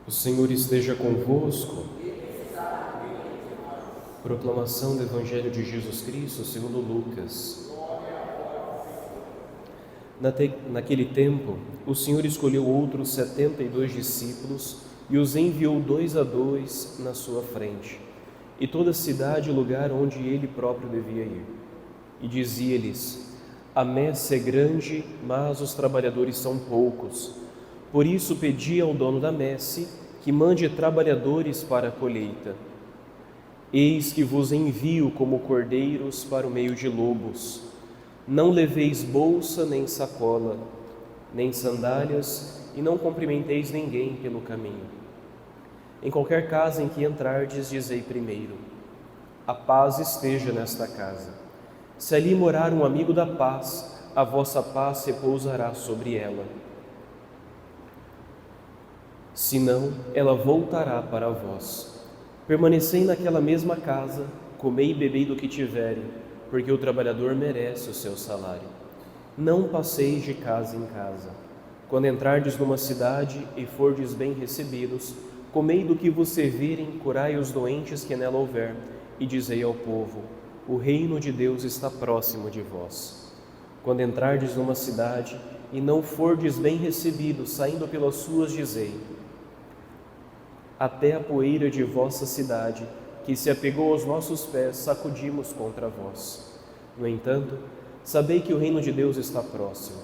O Senhor esteja convosco. Proclamação do Evangelho de Jesus Cristo segundo Lucas. Naquele tempo, o Senhor escolheu outros 72 discípulos e os enviou 2 a 2 na sua frente, e toda a cidade e lugar onde ele próprio devia ir. E dizia-lhes: a messe é grande, mas os trabalhadores são poucos. Por isso pedi ao dono da messe que mande trabalhadores para a colheita. Eis que vos envio como cordeiros para o meio de lobos. Não leveis bolsa nem sacola, nem sandálias, e não cumprimenteis ninguém pelo caminho. Em qualquer casa em que entrardes, dizei primeiro: a paz esteja nesta casa. Se ali morar um amigo da paz, a vossa paz repousará sobre ela. Senão, ela voltará para vós. Permanecei naquela mesma casa, comei e bebei do que tiverem, porque o trabalhador merece o seu salário. Não passeis de casa em casa. Quando entrardes numa cidade e fordes bem recebidos, comei do que vos servirem, curai os doentes que nela houver, e dizei ao povo: o reino de Deus está próximo de vós. Quando entrardes numa cidade e não fordes bem recebidos, saindo pelas ruas, dizei: até a poeira de vossa cidade, que se apegou aos nossos pés, sacudimos contra vós. No entanto, sabei que o reino de Deus está próximo.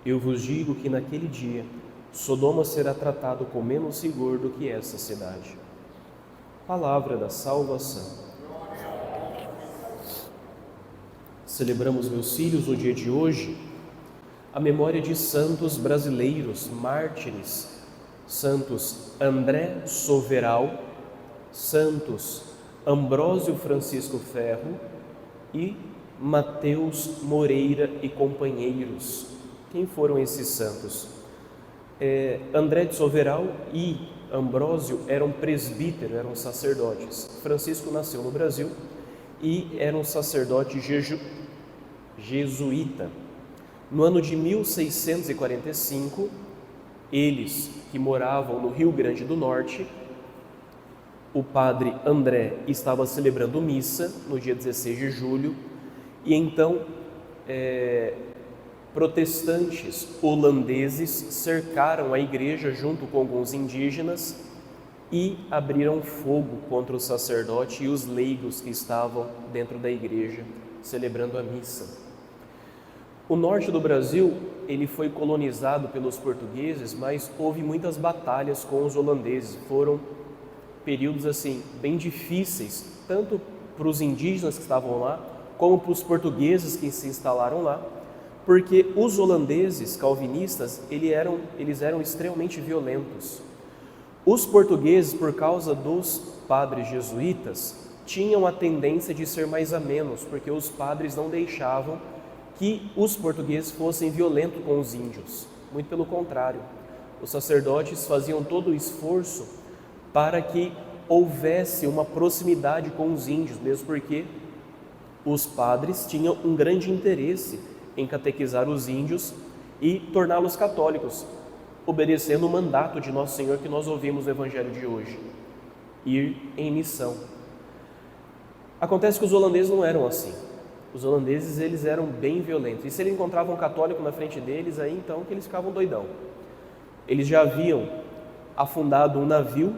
Eu vos digo que naquele dia Sodoma será tratado com menos rigor do que essa cidade. Palavra da salvação. Celebramos, meus filhos, no dia de hoje, a memória de santos brasileiros, mártires, santos André Soveral, santos Ambrósio Francisco Ferro e Mateus Moreira e companheiros. Quem foram esses santos? André de Soveral e Ambrósio eram presbíteros, eram sacerdotes. Francisco nasceu no Brasil e era um sacerdote jesuíta. No ano de 1645, eles que moravam no Rio Grande do Norte, o padre André estava celebrando missa no dia 16 de julho e então protestantes holandeses cercaram a igreja junto com alguns indígenas e abriram fogo contra o sacerdote e os leigos que estavam dentro da igreja celebrando a missa. O norte do Brasil, ele foi colonizado pelos portugueses, mas houve muitas batalhas com os holandeses. Foram períodos assim bem difíceis, tanto para os indígenas que estavam lá, como para os portugueses que se instalaram lá, porque os holandeses calvinistas, eles eram extremamente violentos. Os portugueses, por causa dos padres jesuítas, tinham a tendência de ser mais amenos, porque os padres não deixavam que os portugueses fossem violentos com os índios. Muito pelo contrário, os sacerdotes faziam todo o esforço para que houvesse uma proximidade com os índios, mesmo porque os padres tinham um grande interesse em catequizar os índios e torná-los católicos, obedecendo o mandato de Nosso Senhor que nós ouvimos no Evangelho de hoje: ir em missão. Acontece que os holandeses não eram assim. Os holandeses, eles eram bem violentos. E se eles encontravam um católico na frente deles, aí então que eles ficavam doidão. Eles já haviam afundado um navio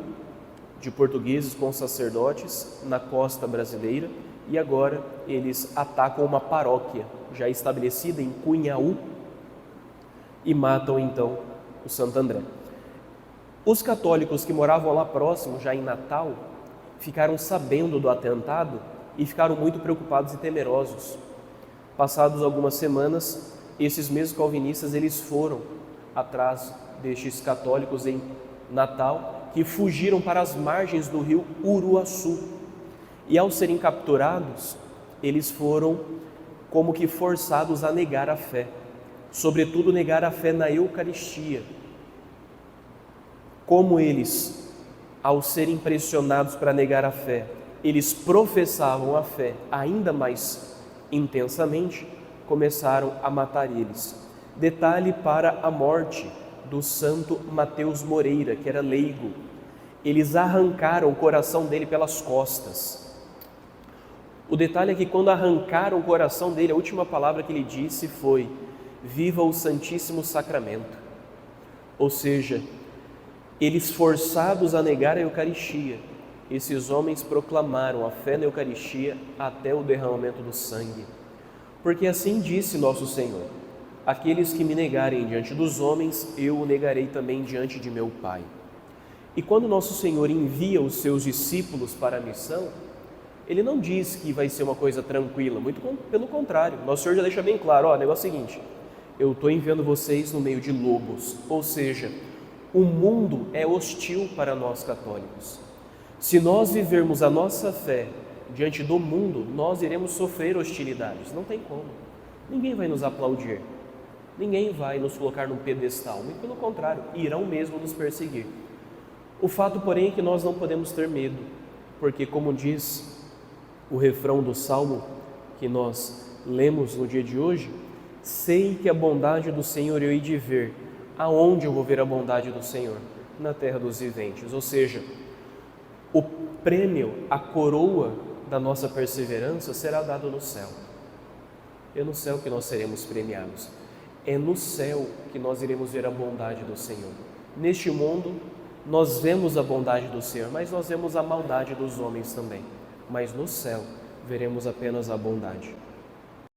de portugueses com sacerdotes na costa brasileira e agora eles atacam uma paróquia já estabelecida em Cunhaú e matam então o Santo André. Os católicos que moravam lá próximo, já em Natal, ficaram sabendo do atentado e ficaram muito preocupados e temerosos. Passados algumas semanas, esses mesmos calvinistas, eles foram atrás destes católicos em Natal, que fugiram para as margens do rio Uruaçu. E ao serem capturados, eles foram como que forçados a negar a fé, sobretudo negar a fé na Eucaristia. Como eles, ao serem pressionados para negar a fé, eles professavam a fé ainda mais intensamente, começaram a matar eles. Detalhe para a morte do santo Mateus Moreira, que era leigo. Eles arrancaram o coração dele pelas costas. O detalhe é que quando arrancaram o coração dele, a última palavra que ele disse foi: viva o Santíssimo Sacramento. Ou seja, eles forçados a negar a Eucaristia, esses homens proclamaram a fé na Eucaristia até o derramamento do sangue. Porque assim disse nosso Senhor: aqueles que me negarem diante dos homens, eu o negarei também diante de meu Pai. E quando nosso Senhor envia os seus discípulos para a missão, Ele não diz que vai ser uma coisa tranquila, muito pelo contrário. Nosso Senhor já deixa bem claro: o negócio é o seguinte, eu estou enviando vocês no meio de lobos, ou seja, o mundo é hostil para nós católicos. Se nós vivermos a nossa fé diante do mundo, nós iremos sofrer hostilidades, não tem como. Ninguém vai nos aplaudir, ninguém vai nos colocar num pedestal, muito pelo contrário, irão mesmo nos perseguir. O fato, porém, é que nós não podemos ter medo, porque, como diz o refrão do Salmo que nós lemos no dia de hoje, sei que a bondade do Senhor eu hei de ver. Aonde eu vou ver a bondade do Senhor? Na terra dos viventes. Ou seja, o prêmio, a coroa da nossa perseverança será dado no céu. É no céu que nós seremos premiados. É no céu que nós iremos ver a bondade do Senhor. Neste mundo, nós vemos a bondade do Senhor, mas nós vemos a maldade dos homens também. Mas no céu, veremos apenas a bondade.